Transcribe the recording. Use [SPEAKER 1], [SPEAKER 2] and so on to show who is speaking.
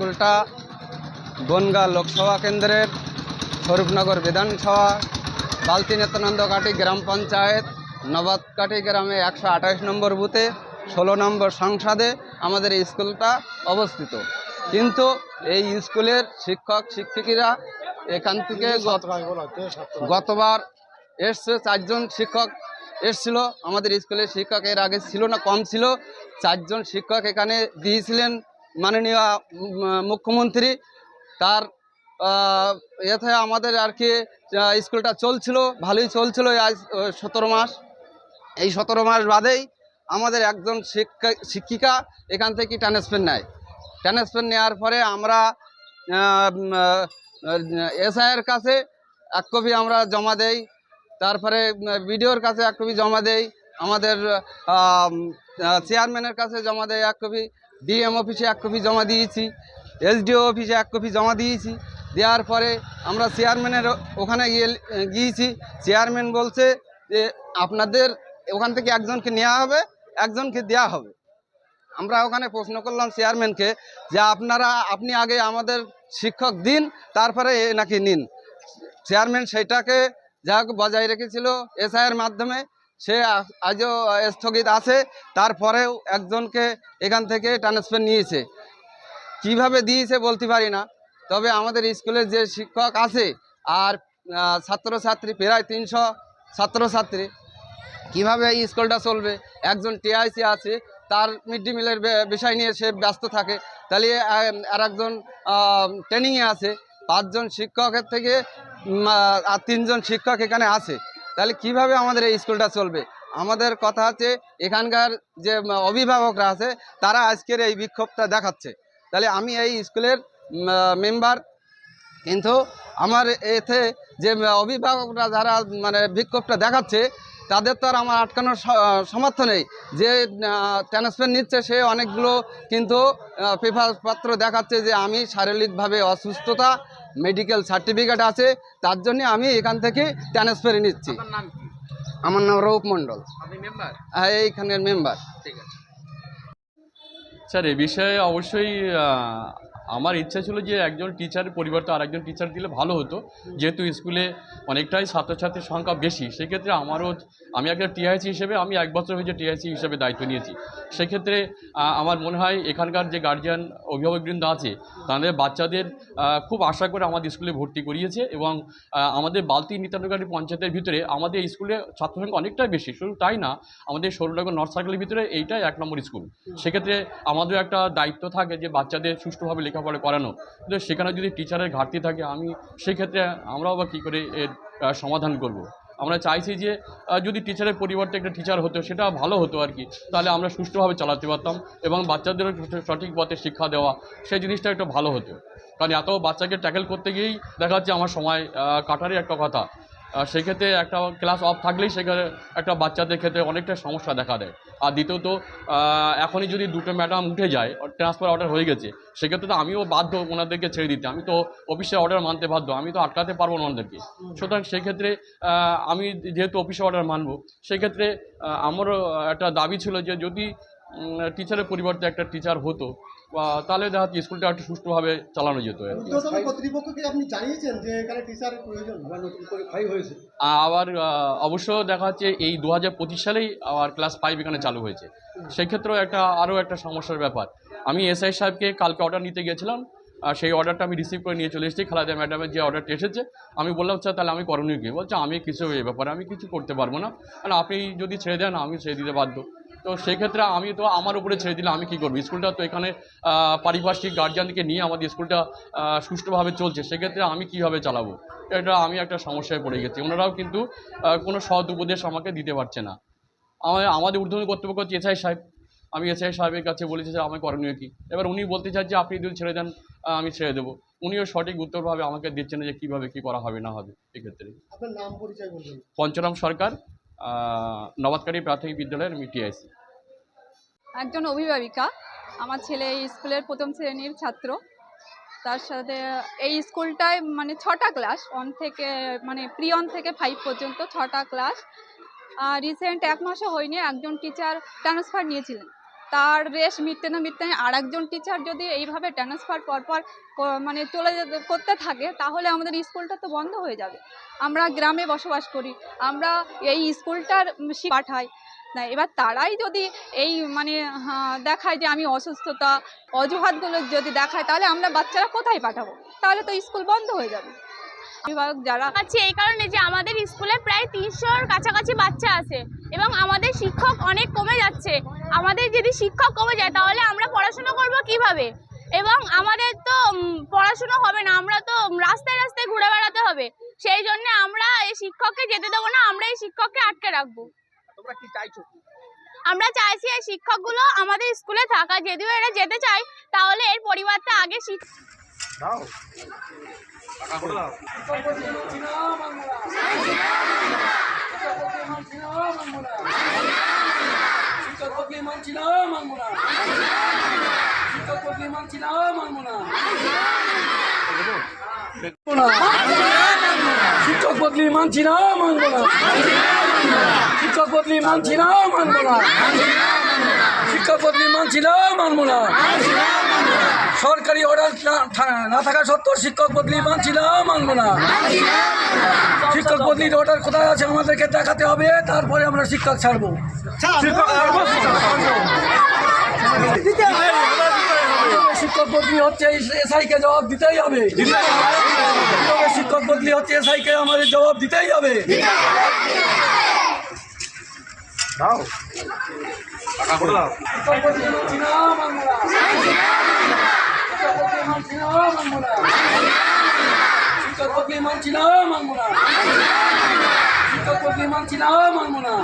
[SPEAKER 1] স্কুলটা বনগাঁ লোকসভা কেন্দ্রের স্বরূপনগর বিধানসভা বালতি নেতনন্দকাটি গ্রাম পঞ্চায়েত নবাদকাটি গ্রামে 128 নম্বর বুথে 16 নম্বর সংসদে আমাদের এই স্কুলটা অবস্থিত। কিন্তু এই স্কুলের শিক্ষক শিক্ষিকারা এখান থেকে গতবার এসছে 4 জন শিক্ষক এসছিল। আমাদের স্কুলের শিক্ষক এর আগে ছিল না, কম ছিল। 4 জন শিক্ষক এখানে দিয়েছিলেন মাননীয় মুখ্যমন্ত্রী। তার এতে আমাদের আর কি স্কুলটা চলছিল, ভালোই চলছিল আজ 17 মাস। এই 17 মাস বাদেই আমাদের একজন শিক্ষিকা এখান থেকে ট্রান্সফার নেয়। ট্রান্সফার নেওয়ার পরে আমরা এসআইয়ের কাছে 1 কপি আমরা জমা দেই, তারপরে বিডিওর কাছে 1 কপি জমা দেই, আমাদের চেয়ারম্যানের কাছে জমা দেয় 1 কপি, ডিএম অফিসে 1 কপি জমা দিয়েছি, এসডিও অফিসে 1 কপি জমা দিয়েছি। দেওয়ার পরে আমরা চেয়ারম্যানের ওখানে গিয়েছি। চেয়ারম্যান বলছে যে আপনাদের ওখান থেকে একজনকে নেওয়া হবে, একজনকে দেওয়া হবে। আমরা ওখানে প্রশ্ন করলাম চেয়ারম্যানকে যে আপনি আগে আমাদের শিক্ষক দিন, তারপরে নাকি নিন। চেয়ারম্যান সেইটাকে যা বজায় রেখেছিল এসআইয়ের মাধ্যমে, সে আজও স্থগিত আছে। তারপরেও একজনকে এখান থেকে ট্রান্সফার নিয়েছে। কিভাবে দিয়েছে বলতে পারি না, তবে আমাদের স্কুলে যে শিক্ষক আছে আর ছাত্রছাত্রী প্রায় 300 ছাত্রছাত্রী, কীভাবে এই স্কুলটা চলবে? একজন টিআইসি আছে, তার মিড ডে মিলের বিষয় নিয়ে সে ব্যস্ত থাকে। তাহলে আর একজন ট্রেনিংয়ে আছে। 5 জন শিক্ষকের থেকে আর 3 জন শিক্ষক এখানে আছে। তাহলে কিভাবে আমাদের এই স্কুলটা চলবে? আমাদের কথা হচ্ছে এখানকার যে অভিভাবকরা আছে তারা আজকের এই বিক্ষোভটা দেখাচ্ছে। তাহলে আমি এই স্কুলের মেম্বার, কিন্তু আমার এতে যে অভিভাবকরা যারা মানে বিক্ষোভটা দেখাচ্ছে তাদের তো আর আমার আটকানোর সামর্থ্য নেই। যে ট্রান্সফার নিচ্ছে সে অনেকগুলো কিন্তু পেপারপত্র দেখাচ্ছে যে আমি শারীরিকভাবে অসুস্থতা, মেডিকেল সার্টিফিকেট আছে, তার জন্য আমি এখান থেকে ট্রান্সফার নিচ্ছি। আমার নাম রৌপ মণ্ডল। হ্যাঁ, এইখানের মেম্বার। ঠিক আছে
[SPEAKER 2] স্যার, এ বিষয়ে অবশ্যই আমার ইচ্ছা ছিল যে একজন টিচারের পরিবর্তে আরেকজন টিচার দিলে ভালো হতো। যেহেতু স্কুলে অনেকটাই ছাত্রছাত্রীর সংখ্যা বেশি, সেক্ষেত্রে আমি একটা টিআইসি হিসেবে আমি 1 বছর হয়েছে টিআইসি হিসেবে দায়িত্ব নিয়েছি। সেক্ষেত্রে আমার মনে হয় এখানকার যে গার্জিয়ান অভিভাবকবৃন্দ আছে তাদের বাচ্চাদের খুব আশা করে আমাদের স্কুলে ভর্তি করিয়েছে। এবং আমাদের বালতি নিতান্তকাটি পঞ্চায়েতের ভিতরে আমাদের স্কুলে ছাত্রসংখ্যা অনেকটাই বেশি। শুধু তাই না, আমাদের স্বরূপনগর নর্থ সার্কেলের ভিতরে এইটাই 1 নম্বর স্কুল। সেক্ষেত্রে আমাদের একটা দায়িত্ব থাকে যে বাচ্চাদের সুষ্ঠুভাবে লেখাপড়া করানো। কিন্তু সেখানে যদি টিচারের ঘাটতি থাকে, সেক্ষেত্রে আমরাও বা কী করে এর সমাধান করব। আমরা চাইছি যে যদি টিচারের পরিবর্তে একটা টিচার হতো সেটা ভালো হতো আর কি, তাহলে আমরা সুষ্ঠুভাবে চালাতে পারতাম এবং বাচ্চাদেরও সঠিক পথে শিক্ষা দেওয়া, সেই জিনিসটা একটু ভালো হতো। কারণ এত বাচ্চাকে ট্যাকেল করতে গিয়েই দেখা যাচ্ছে আমার সময় কাটারই একটা কথা। সেক্ষেত্রে একটা ক্লাস অফ থাকলেই সেখানে একটা বাচ্চাদের ক্ষেত্রে অনেকটা সমস্যা দেখা দেয়। আর দ্বিতীয়ত এখনই যদি 2টো ম্যাডাম উঠে যায়, ট্রান্সফার অর্ডার হয়ে গেছে, সেক্ষেত্রে তো আমিও বাধ্য ওনাদেরকে ছেড়ে দিতে। আমি তো অফিসের অর্ডার মানতে বাধ্য, আমি তো আটকাতে পারবো না ওনাদেরকে। সুতরাং সেক্ষেত্রে আমি যেহেতু অফিসের অর্ডার মানবো, সেক্ষেত্রে আমারও একটা দাবি ছিল যে যদি টিচারের পরিবর্তে একটা টিচার হতো, তাহলে দেখা যাচ্ছে স্কুলটা একটু সুষ্ঠুভাবে চালানো যেত। আবার অবশ্য দেখা যাচ্ছে এই 2025 সালেই আবার ক্লাস 5 এখানে চালু হয়েছে। সেক্ষেত্রেও আরও একটা সমস্যার ব্যাপার। আমি এসআই সাহেবকে কালকে অর্ডার নিতে গিয়েছিলাম, সেই অর্ডারটা আমি রিসিভ করে নিয়ে চলে এসেছি। খালেদা ম্যাডামের যে অর্ডারটা এসেছে, আমি বললাম স্যার তাহলে আমি করণীয় কী? বলছে আমি কিছু এই ব্যাপারে আমি কিছু করতে পারবো না, কারণ আপনি যদি ছেড়ে দেন আমি ছেড়ে দিতে বাধ্য। তো সেক্ষেত্রে আমি তো আমার উপরে ছেড়ে দিলে আমি কী করবো? স্কুলটা তো এখানে পারিপার্শ্বিক গার্জিয়ানকে নিয়ে আমাদের স্কুলটা সুষ্ঠুভাবে চলছে, সেক্ষেত্রে আমি কীভাবে চালাবো? এটা আমি একটা সমস্যায় পড়ে গেছি। ওনারাও কিন্তু কোনো সৎ উপদেশ আমাকে দিতে পারছে না। আমাদের ঊর্ধ্বতন কর্তৃপক্ষ হচ্ছে এসআই সাহেব। আমি এসআই সাহেবের কাছে বলেছি যে আমার করণীয় কী? এবার উনি বলতে চান যে আপনি যদি ছেড়ে দেন আমি ছেড়ে দেবো। উনিও সঠিক উত্তরভাবে আমাকে দিচ্ছেন না যে কীভাবে কী করা হবে না হবে। এক্ষেত্রে
[SPEAKER 3] আপনার নাম পরিচয় বলবেন?
[SPEAKER 2] পঞ্চরাম সরকার, নবাদকাটি প্রাথমিক বিদ্যালয়ের টিআইসি।
[SPEAKER 4] একজন অভিভাবিকা। আমার ছেলে এই স্কুলের 1ম শ্রেণীর ছাত্র। তার সাথে এই স্কুলটায় মানে 6টা ক্লাস, 1 থেকে মানে প্রি 1 থেকে 5 পর্যন্ত 6টা ক্লাস। রিসেন্ট 1 মাসও হয়নি একজন টিচার ট্রান্সফার নিয়েছিলেন। তার রেশ মিটতে না মিটতে আর একজন টিচার যদি এইভাবে ট্রান্সফার পরপর মানে করতে থাকে তাহলে আমাদের স্কুলটা তো বন্ধ হয়ে যাবে। আমরা গ্রামে বসবাস করি, আমরা এই স্কুলটার পাঠাই না, এবার তারাই যদি এই মানে দেখায় যে আমি অসুস্থতা অজুহাতগুলো যদি দেখায় তাহলে আমরা বাচ্চারা কোথায় পাঠাবো? তাহলে তো স্কুল বন্ধ হয়ে যাবে। অভিভাবক যারা
[SPEAKER 3] আছে এই কারণে যে আমাদের স্কুলে প্রায় 300-র কাছাকাছি বাচ্চা আছে এবং আমাদের শিক্ষক অনেক কমে যাচ্ছে। আমাদের যদি শিক্ষক কমে যায় তাহলে আমরা পড়াশোনা করব কিভাবে? এবং আমাদের তো পড়াশোনা হবে না, আমরা তো রাস্তায় রাস্তায় ঘুরে বেড়াতে হবে। সেই জন্য আমরা এই শিক্ষককে যেতে দেবো না, আমরা এই শিক্ষককে আটকে রাখবো।
[SPEAKER 5] তোমরা কি চাইছো?
[SPEAKER 3] আমরা চাইছি এই শিক্ষকগুলো আমাদের স্কুলে থাকা, যদিও এরা যেতে চায় তাহলে এর পরিবর্তে আগে
[SPEAKER 5] দাও টাকা করে দাও।
[SPEAKER 6] শিক্ষক বদলি মানছি না, মানবো না। শিক্ষক বদলি মানছি না, মানবো না। শিক্ষক বদলি মানছি না, মানবো না। সরকারি অর্ডার না থাকা সত্ত্বেও শিক্ষক বদলি মানছি না, মানবো না। শিক্ষক বদলির অর্ডার কোথায় আছে আমাদেরকে দেখাতে হবে, তারপরে আমরা শিক্ষক ছাড়বো। শিক্ষক বদলি হচ্ছে এসআইকে জবাব দিতেই হবে। শিক্ষক বদলি হচ্ছে এসআইকে আমাদের জবাব দিতেই হবে।
[SPEAKER 5] দাও টাকা করে দাও।
[SPEAKER 6] শিক্ষক বদলি মানছি না, মানবো না। শিক্ষক বদলি মানছি না, মানবো না। শিক্ষক বদলি মানছি না, মানবো না। শিক্ষক বদলি মানছি না, মানবো না।